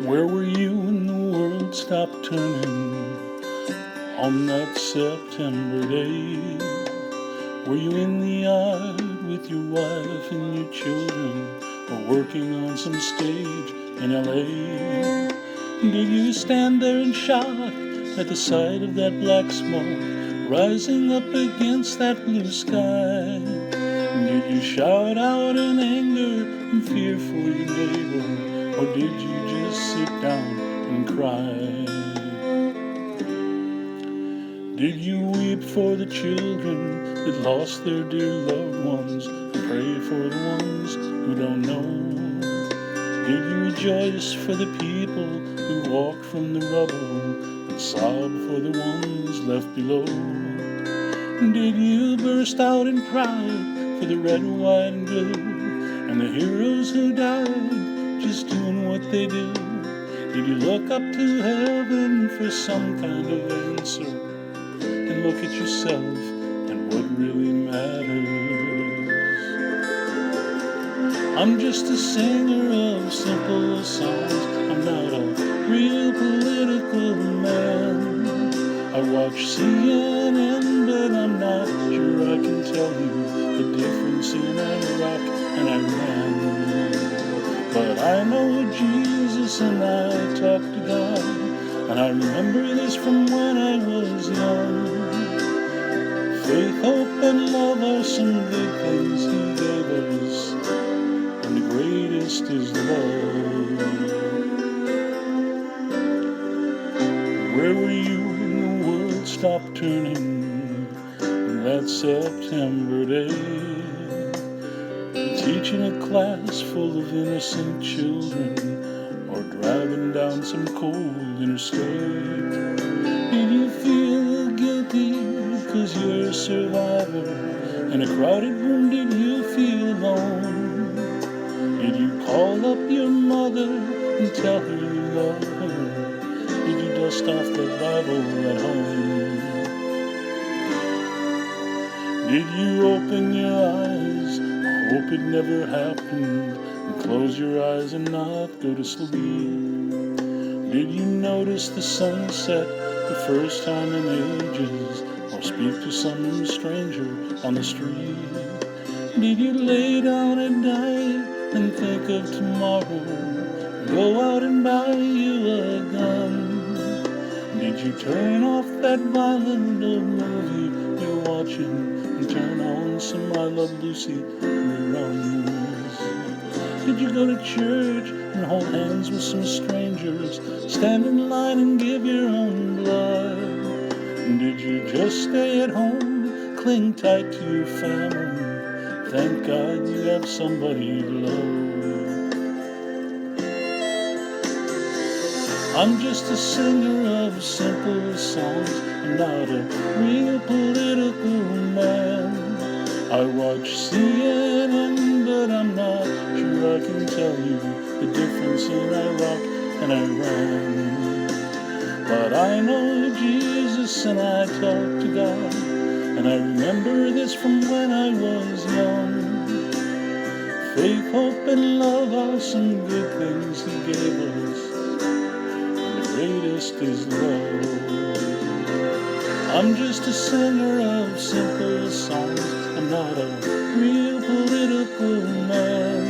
Where were you when the world stopped turning on that September day? Were you in the yard with your wife and your children, or working on some stage in L.A.? Did you stand there in shock at the sight of that black smoke rising up against that blue sky? Did you shout out in anger and fear for your neighbor, or did you just sit down and cry? Did you weep for the children that lost their dear loved ones, and pray for the ones who don't know? Did you rejoice for the people who walked from the rubble, and sob for the ones left below? Did you burst out in pride for the red, white, and blue, and the heroes who died just doing what they do? Did you look up to heaven for some kind of answer, and look at yourself and what really matters? I'm just a singer of simple songs. I'm not a real political man. I watch CNN, but I'm not sure I can tell you the difference in Iraq and Iran. But I know Jesus and I talk to God, and I remember this from when I was young. Faith, hope, and love are some good things He gave us, and the greatest is love. Where were you when the world stopped turning on that September day? Teaching a class full of innocent children, or driving down some cold interstate? Did you feel guilty because you're a survivor? In a crowded room, did you feel alone? Did you call up your mother and tell her you love her? Did you dust off the Bible at home? Did you open your eyes, hope it never happened, and close your eyes and not go to sleep? Did you notice the sunset the first time in ages, or speak to some stranger on the street? Did you lay down at night and think of tomorrow, go out and buy you a gun? Did you turn off that violent old movie you're watching and turn on some I Love Lucy reruns? Did you go to church and hold hands with some strangers, stand in line and give your own blood? Did you just stay at home, cling tight to your family? Thank God you have somebody to love. I'm just a singer of simple songs. I'm not a real political man. I watch CNN, but I'm not sure I can tell you the difference in Iraq and Iran. But I know Jesus and I talk to God, and I remember this from when I was young. Faith, hope, and love are some good things He gave us, and the greatest is love. I'm just a singer of simple songs. I'm not a real political man.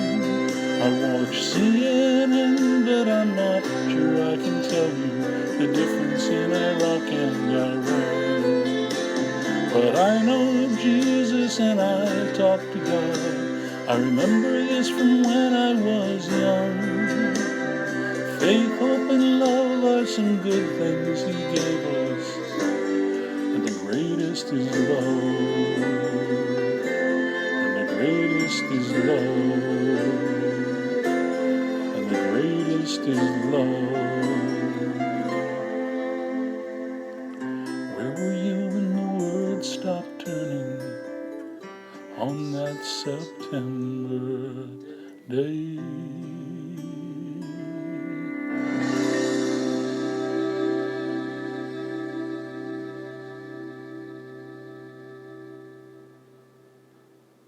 I watch CNN, but I'm not sure I can tell you the difference in Iraq and Iran. But I know Jesus and I talk to God. I remember this from when I was young. Faith, hope, and love are some good things He gave us, and the greatest is love. And the greatest is love. And the greatest is love. Where were you when the world stopped turning on that September day?